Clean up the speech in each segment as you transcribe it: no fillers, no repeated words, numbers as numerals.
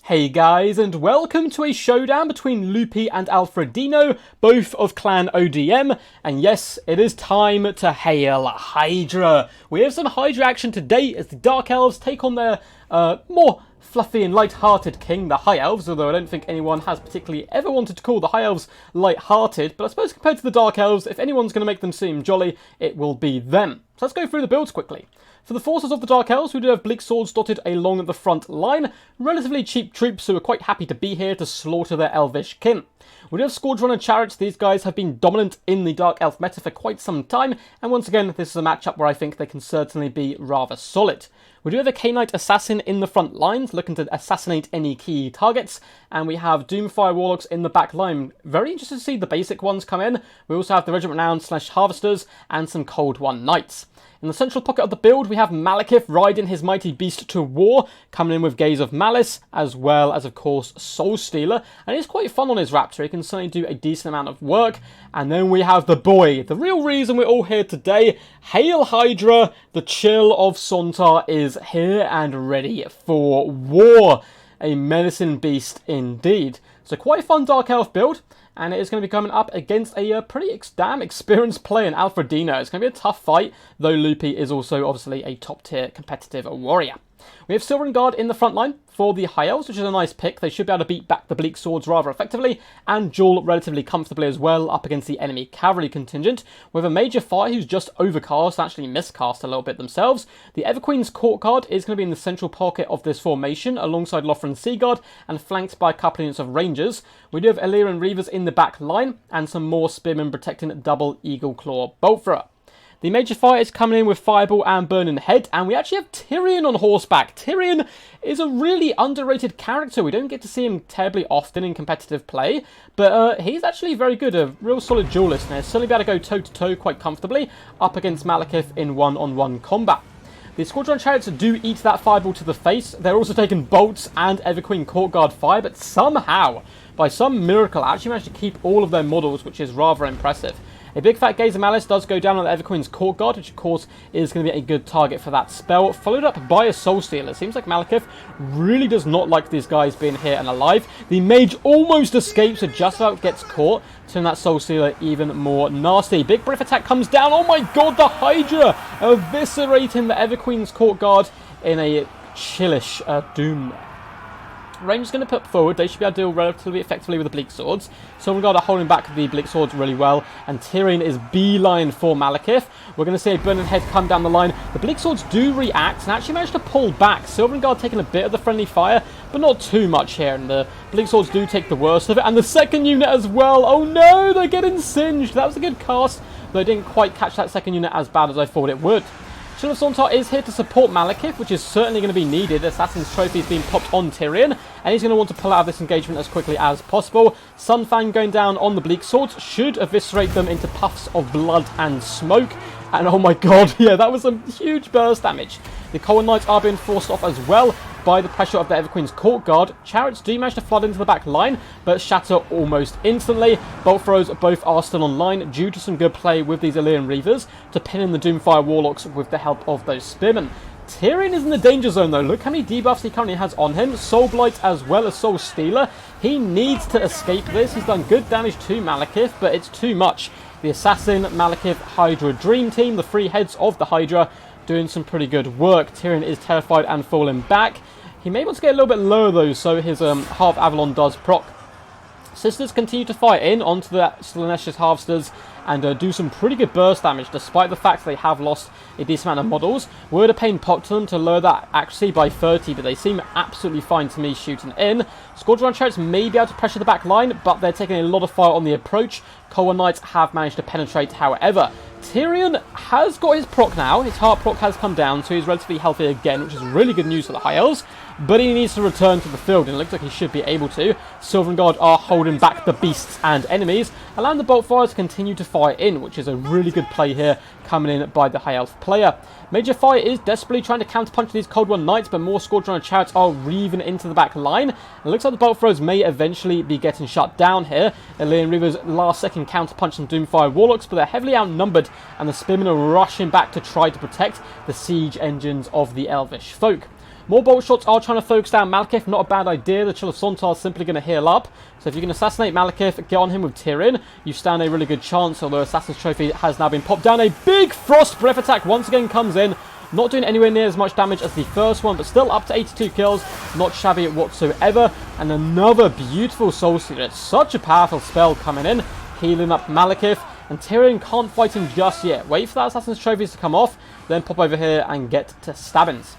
Hey guys, and welcome to a showdown between Lupi and Alfredino, both of Clan ODM, and yes, it is time to hail HYDRA. We have some HYDRA action today as the Dark Elves take on their more fluffy and light-hearted king, the High Elves, although I don't think anyone has particularly ever wanted to call the High Elves light-hearted, but I suppose compared to the Dark Elves, if anyone's going to make them seem jolly, it will be them. So let's go through the builds quickly. For the forces of the Dark Elves, we do have bleak swords dotted along the front line, relatively cheap troops who are quite happy to be here to slaughter their elvish kin. We do have Scourge Runner chariots. These guys have been dominant in the Dark Elf meta for quite some time, and once again, this is a matchup where I think they can certainly be rather solid. We do have a K-Knight Assassin in the front lines, looking to assassinate any key targets, and we have Doomfire Warlocks in the back line. Very interested to see the basic ones come in. We also have the Regiment Renowned / Harvesters, and some Cold One Knights. In the central pocket of the build, we have Malekith riding his mighty beast to war, coming in with Gaze of Malice, as well as, of course, Soul Stealer. And he's quite fun on his Raptor. He can certainly do a decent amount of work. And then we have the boy, the real reason we're all here today. Hail HYDRA, the Chill of Sontar is here and ready for war. A menacing beast indeed. So quite a fun Dark Elf build. And it is going to be coming up against a pretty damn experienced player in Alfredino. It's going to be a tough fight, though Lupi is also obviously a top-tier competitive warrior. We have Silver and Guard in the front line for the High Elves, which is a nice pick. They should be able to beat back the Bleak Swords rather effectively, and duel relatively comfortably as well up against the enemy cavalry contingent. With a Major Fire who's just overcast, actually miscast a little bit themselves. The Everqueen's Court Guard is going to be in the central pocket of this formation, alongside Lothran Seaguard, and flanked by a couple units of Rangers. We do have Illyrian Reavers in the back line, and some more Spearmen protecting Double Eagle Claw Bolt Thrower. The Major Fire is coming in with Fireball and Burning Head, and we actually have Tyrion on horseback. Tyrion is a really underrated character. We don't get to see him terribly often in competitive play, but he's actually very good, a real solid duelist, and he'll certainly be able to go toe-to-toe quite comfortably up against Malekith in one-on-one combat. The Squadron Chariots do eat that fireball to the face. They're also taking bolts and Everqueen Court Guard fire, but somehow, by some miracle, actually managed to keep all of their models, which is rather impressive. A big fat Gaze of Malice does go down on the Everqueen's Court Guard, which of course is going to be a good target for that spell, followed up by a Soul Stealer. Seems like Malekith really does not like these guys being here and alive. The Mage almost escapes, and just about gets caught, turning that Soul Stealer even more nasty. Big Brief attack comes down. Oh my god, the HYDRA eviscerating the Everqueen's Court Guard in a chillish doom. Rangers going to put forward. They should be able to deal relatively effectively with the Bleak Swords. Silver Guard are holding back the Bleak Swords really well, and Tyrion is beeline for Malekith. We're going to see a Burning Head come down the line. The Bleak Swords do react and actually manage to pull back. Silver Guard taking a bit of the friendly fire, but not too much here, and the Bleak Swords do take the worst of it, and the second unit as well. Oh no, they're getting singed. That was a good cast, but I didn't quite catch that second unit as bad as I thought it would. Chill of Sontar is here to support Malekith, which is certainly going to be needed. Assassin's Trophy is being popped on Tyrion, and he's going to want to pull out of this engagement as quickly as possible. Sunfang going down on the Bleak Swords should eviscerate them into puffs of blood and smoke. And oh my god, yeah, that was some huge burst damage. The Cold Knights are being forced off as well by the pressure of the Everqueen's Court Guard. Chariots do manage to flood into the back line, but shatter almost instantly. Bolt throws both are still online due to some good play with these Illyrian Reavers to pin in the Doomfire Warlocks with the help of those Spearmen. Tyrion is in the danger zone though. Look how many debuffs he currently has on him. Soul Blight as well as Soul Stealer. He needs to escape this. He's done good damage to Malekith, but it's too much. The Assassin, Malekith, HYDRA Dream Team, the three heads of the HYDRA, doing some pretty good work. Tyrion is terrified and falling back. He may want to get a little bit lower though, so his Half Avalon does proc. Sisters continue to fire in onto the Slaanesha's Harvesters and do some pretty good burst damage, despite the fact they have lost a decent amount of models. Word of Pain popped to them to lower that accuracy by 30, but they seem absolutely fine to me shooting in. Squadron Chariots may be able to pressure the back line, but they're taking a lot of fire on the approach. Cold Knights have managed to penetrate, however. Tyrion has got his proc now. His heart proc has come down, so he's relatively healthy again, which is really good news for the High Elves. But he needs to return to the field, and it looks like he should be able to. Silver Guard are holding back the beasts and enemies, allowing the bolt fire to continue to fire in, which is a really good play here coming in by the High Elf player. Major Fire is desperately trying to counterpunch these Cold One Knights, but more Squadron Chariots are reaving into the back line. It looks like the bolt throws may eventually be getting shut down here. Illyrian Reavers last second counterpunch some Doomfire Warlocks, but they're heavily outnumbered, and the Spearmen are rushing back to try to protect the siege engines of the Elvish folk. More bolt shots are trying to focus down Malekith. Not a bad idea. The Chill of Sontar is simply going to heal up. So if you can assassinate Malekith, get on him with Tyrion, you stand a really good chance, although Assassin's Trophy has now been popped down. A big Frost Breath attack once again comes in. Not doing anywhere near as much damage as the first one, but still up to 82 kills. Not shabby whatsoever. And another beautiful Soul Stealer. It's such a powerful spell coming in. Healing up Malekith. And Tyrion can't fight him just yet. Wait for that Assassin's Trophies to come off. Then pop over here and get to stabbings.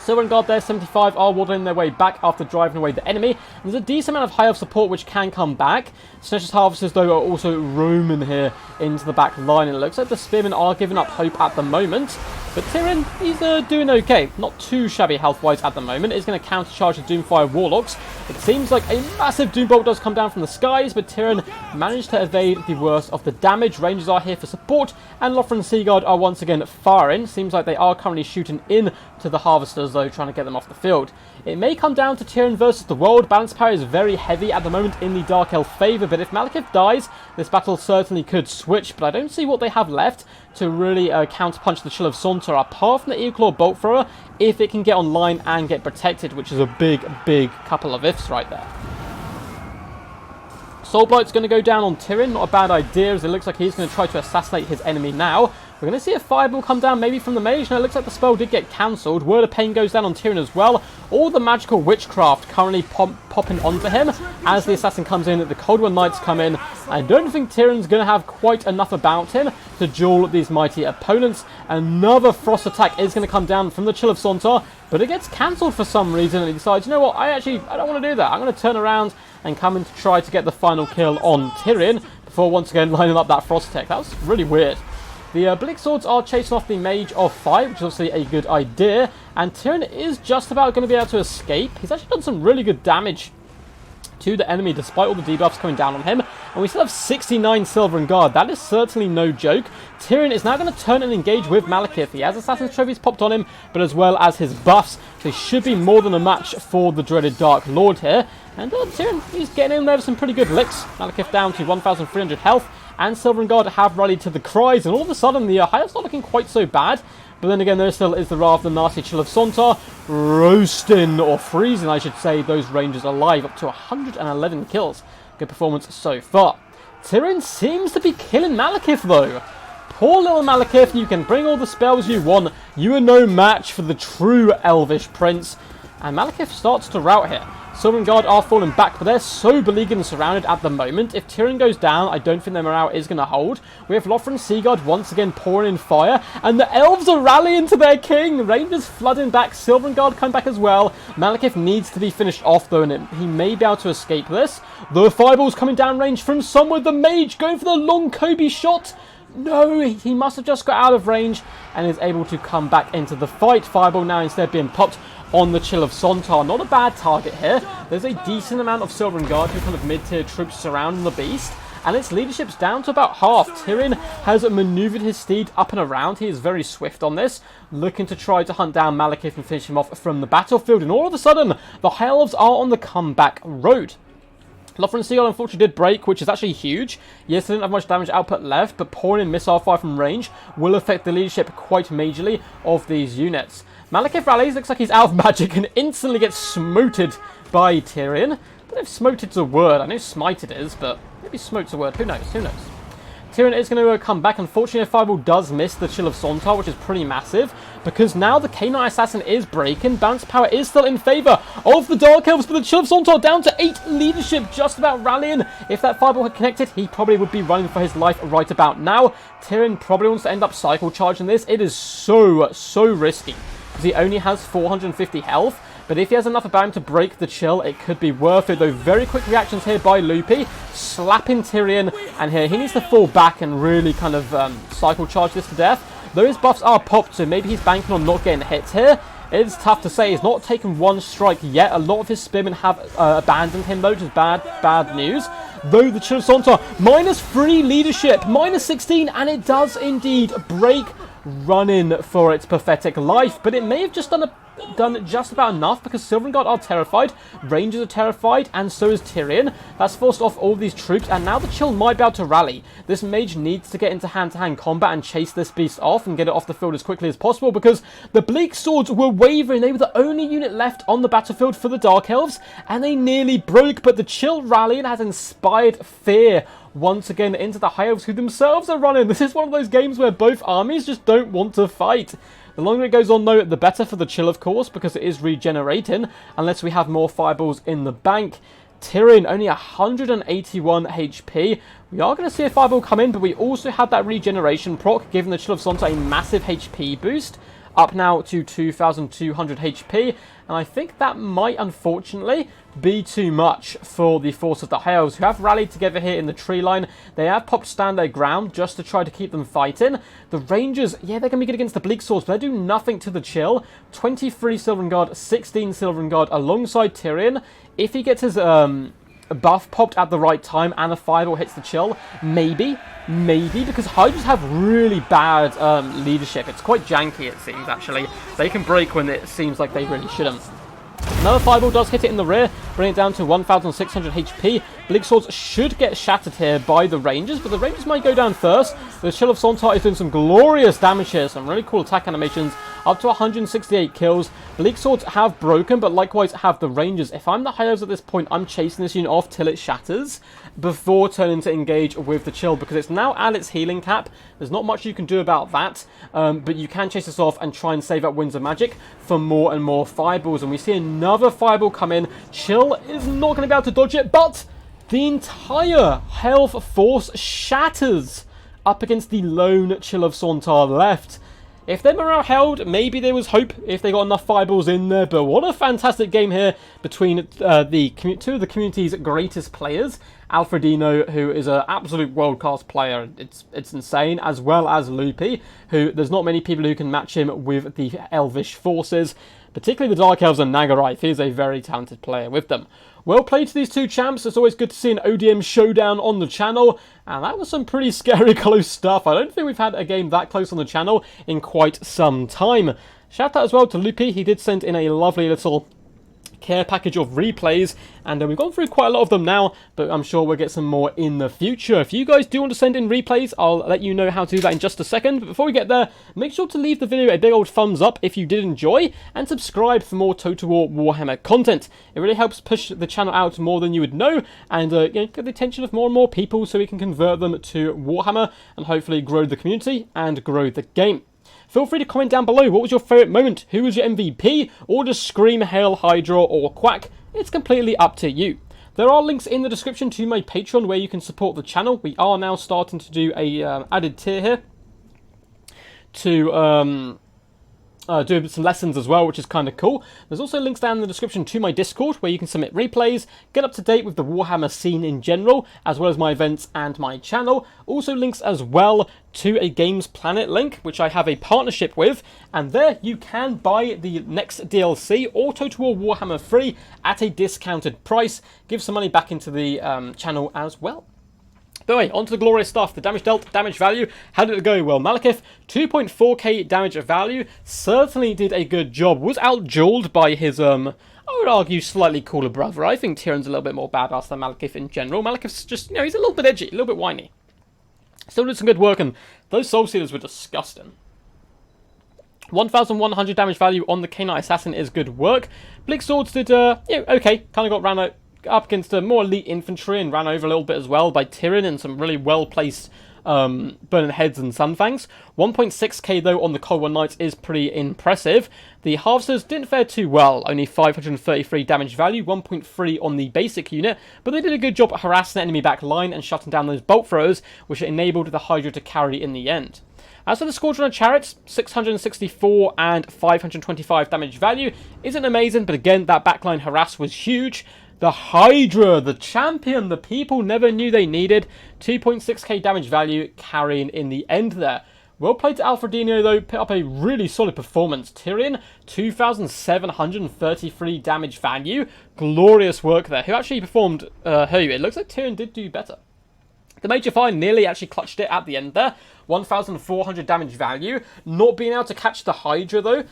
Silver and Guard there, 75, are waddling their way back after driving away the enemy. And there's a decent amount of high elf support which can come back. Snatcher's Harvesters, though, are also roaming here into the back line. And it looks like the Spearmen are giving up hope at the moment. But Tyrion, he's doing okay. Not too shabby health-wise at the moment. He's going to countercharge the Doomfire Warlocks. It seems like a massive Doombolt does come down from the skies, but Tyrion managed to evade the worst of the damage. Rangers are here for support, and Lothar and Seaguard are once again firing. Seems like they are currently shooting in to the Harvesters, though, trying to get them off the field. It may come down to Tyrion versus the world. Balance power is very heavy at the moment in the Dark Elf favour, but if Malekith dies, this battle certainly could switch, but I don't see what they have left to really counterpunch the Chill of Sontar, apart from the Eagleclaw Bolt Thrower, if it can get online and get protected, which is a big couple of ifs right there. Soulblight's going to go down on Tyrion, not a bad idea, as it looks like he's going to try to assassinate his enemy now. We're going to see a fireball come down maybe from the mage. Now it looks like the spell did get cancelled. Word of Pain goes down on Tyrion as well. All the magical witchcraft currently popping onto him as the assassin comes in. The Cold War Knights come in. I don't think Tyrion's going to have quite enough about him to duel these mighty opponents. Another frost attack is going to come down from the Chill of Sontar, but it gets cancelled for some reason, and he decides, you know what, I don't want to do that. I'm going to turn around and come in to try to get the final kill on Tyrion before once again lining up that frost attack. That was really weird. The Blink Swords are chasing off the Mage of Fire, which is obviously a good idea. And Tyrion is just about going to be able to escape. He's actually done some really good damage to the enemy, despite all the debuffs coming down on him. And we still have 69 Silver and Guard. That is certainly no joke. Tyrion is now going to turn and engage with Malekith. He has Assassin's Trophies popped on him, but as well as his buffs. So he should be more than a match for the dreaded Dark Lord here. And Tyrion, he's getting in there with some pretty good licks. Malekith down to 1,300 health. And Silver and Guard have rallied to the cries, and all of a sudden the high elf's not looking quite so bad. But then again, there still is the rather nasty Chill of Sontar, roasting, or freezing I should say, those Rangers alive, up to 111 kills. Good performance so far. Tyrion seems to be killing Malekith though. Poor little Malekith, you can bring all the spells you want, you are no match for the true Elvish Prince. And Malekith starts to rout here. Silver and Guard are falling back, but they're so beleaguered and surrounded at the moment. If Tyrion goes down, I don't think their morale is going to hold. We have Lothar and Seaguard once again pouring in fire, and the Elves are rallying to their king. Rangers flooding back, Silver and Guard come back as well. Malekith needs to be finished off though, and he may be able to escape this. The fireball's coming down range from somewhere. The Mage going for the long Kobe shot. No, he must have just got out of range and is able to come back into the fight. Fireball now instead being popped on the Chill of Sontar. Not a bad target here. There's a decent amount of Silver and Guard who kind of mid-tier troops surrounding the beast, and its leadership's down to about half. Tyrion has manoeuvred his steed up and around. He is very swift on this, looking to try to hunt down Malekith and finish him off from the battlefield, and all of a sudden the High Elves are on the comeback road. Lothar and Seaguard unfortunately did break, which is actually huge. Yes, they didn't have much damage output left, but pouring in missile fire from range will affect the leadership quite majorly of these units. Malekith rallies, looks like he's out of magic and instantly gets smoted by Tyrion. I don't know if smoted's a word, I know smited is, but maybe smote's a word, who knows. Tyrion is going to come back. Unfortunately, a fireball does miss the Chill of Sontar, which is pretty massive, because now the K9 Assassin is breaking. Balance power is still in favour of the Dark Elves, but the Chill of Sontar down to 8 leadership, just about rallying. If that fireball had connected, he probably would be running for his life right about now. Tyrion probably wants to end up cycle charging this. It is so risky, because he only has 450 health. But if he has enough about him to break the chill, it could be worth it. Though very quick reactions here by Loopy, slapping Tyrion, and here he needs to fall back and really kind of cycle charge this to death. Though his buffs are popped, so maybe he's banking on not getting hit here. It's tough to say. He's not taken one strike yet. A lot of his spearmen have abandoned him though, which is bad news. Though the Chill of Sontar, -3 leadership, -16, and it does indeed break, running for its pathetic life. But it may have just done a done just about enough because Silverguard are terrified, Rangers are terrified, and so is Tyrion. That's forced off all of these troops, and now the Chill might be able to rally. This mage needs to get into hand-to-hand combat and chase this beast off and get it off the field as quickly as possible because the Bleak Swords were wavering. They were the only unit left on the battlefield for the Dark Elves, and they nearly broke, but the Chill rally has inspired fear once again into the High Elves, who themselves are running. This is one of those games where both armies just don't want to fight. The longer it goes on, though, the better for the Chill, of course, because it is regenerating, unless we have more fireballs in the bank. Tyrion, only 181 HP. We are going to see a fireball come in, but we also have that regeneration proc, giving the Chill of Sonta a massive HP boost, up now to 2,200 HP, and I think that might, unfortunately, be too much for the force of the High Elves, who have rallied together here in the tree line. They have popped stand their ground just to try to keep them fighting. The Rangers, yeah, they're going to be good against the Bleak Swords, but they do nothing to the Chill. 23 Silverguard, 16 Silverguard alongside Tyrion. If he gets his buff popped at the right time and a fireball hits the Chill, maybe, because Hydras have really bad leadership. It's quite janky, it seems, actually. They can break when it seems like they really shouldn't. Another fireball does hit it in the rear, bringing it down to 1,600 HP. Bleak Swords should get shattered here by the Rangers, but the Rangers might go down first. The Chill of Sontar is doing some glorious damage here, some really cool attack animations, up to 168 kills. Bleak Swords have broken, but likewise have the Rangers. If I'm the High Elves at this point, I'm chasing this unit off till it shatters before turning to engage with the Chill, because it's now at its healing cap. There's not much you can do about that, but you can chase this off and try and save up Winds of Magic for more and more fireballs. And we see another fireball come in. Chill is not going to be able to dodge it, but the entire health force shatters up against the lone Chill of Sontar left. If their morale held, maybe there was hope if they got enough fireballs in there, but what a fantastic game here between two of the community's greatest players. Alfredino, who is an absolute world-class player, it's insane, as well as Loopy, who there's not many people who can match him with the Elvish forces, particularly the Dark Elves and Nagarife. He is a very talented player with them. Well played to these two champs. It's always good to see an ODM showdown on the channel, and that was some pretty scary close stuff. I don't think we've had a game that close on the channel in quite some time. Shout out as well to Loopy. He did send in a lovely little care package of replays, and we've gone through quite a lot of them now, but I'm sure we'll get some more in the future. If you guys do want to send in replays, I'll let you know how to do that in just a second. But before we get there, make sure to leave the video a big old thumbs up if you did enjoy, and subscribe for more Total War Warhammer content. It really helps push the channel out more than you would know, and get the attention of more and more people so we can convert them to Warhammer and hopefully grow the community and grow the game. Feel free to comment down below, what was your favourite moment? Who was your MVP? Or just scream Hail Hydra or quack? It's completely up to you. There are links in the description to my Patreon where you can support the channel. We are now starting to do a added tier here to do some lessons as well, which is kind of cool. There's also links down in the description to my Discord where you can submit replays, get up to date with the Warhammer scene in general, as well as my events and my channel. Also links as well to a Games Planet link, which I have a partnership with, and there you can buy the next DLC or Total War Warhammer free at a discounted price. Give some money back into the channel as well. But anyway, on to the glorious stuff. The damage dealt, damage value. How did it go? Well, Malekith, 2.4k damage value, certainly did a good job. Was out-dueled by his, I would argue, slightly cooler brother. I think Tyrion's a little bit more badass than Malekith in general. Malekith's just, he's a little bit edgy, a little bit whiny. Still did some good work, and those Soul Sealers were disgusting. 1,100 damage value on the Canine Assassin is good work. Bleak Swords did, okay. Kind of got ran out up against more elite infantry and ran over a little bit as well by Tyrion and some really well-placed Burning Heads and Sunfangs. 1.6k though on the Cold War Knights is pretty impressive. The Harvesters didn't fare too well, only 533 damage value, 1.3 on the basic unit, but they did a good job at harassing the enemy back line and shutting down those bolt throwers, which enabled the Hydra to carry in the end. As for the Squadron of Chariots, 664 and 525 damage value isn't amazing, but again, that backline harass was huge. The Hydra, the champion the people never knew they needed, 2.6k damage value carrying in the end there. Well played to Alfredino though, put up a really solid performance. Tyrion, 2,733 damage value, glorious work there. Who actually performed who? It looks like Tyrion did do better. The Major Fire nearly actually clutched it at the end there. 1,400 damage value. Not being able to catch the Hydra, though,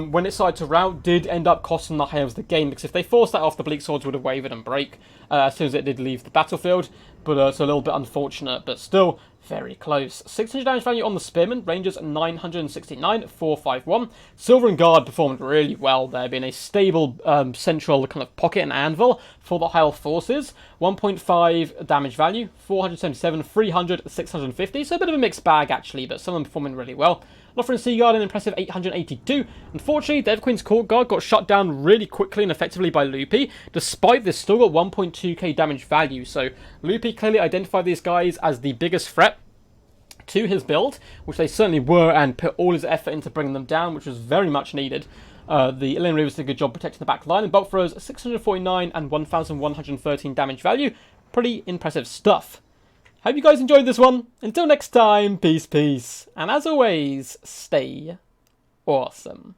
when it started to rout, did end up costing the Elves the game, because if they forced that off, the Bleak Swords would have wavered and break as soon as it did leave the battlefield. But it's a little bit unfortunate, but still very close. 600 damage value on the Spearman, Rangers 969, 451. Silver and Guard performed really well there, being a stable central kind of pocket and anvil for the High Elf forces. 1.5 damage value, 477, 300, 650. So a bit of a mixed bag actually, but some of them performing really well. Lothar and Seaguard an impressive 882. Unfortunately, the Everqueen's Court Guard got shut down really quickly and effectively by Loopy. Despite this, still got 1.2k damage value. So Loopy clearly identified these guys as the biggest threat to his build, which they certainly were, and put all his effort into bringing them down, which was very much needed. The Illian Reavers did a good job protecting the back line, and bolt throws 649 and 1,113 damage value. Pretty impressive stuff. Hope you guys enjoyed this one. Until next time, peace, peace. And as always, stay awesome.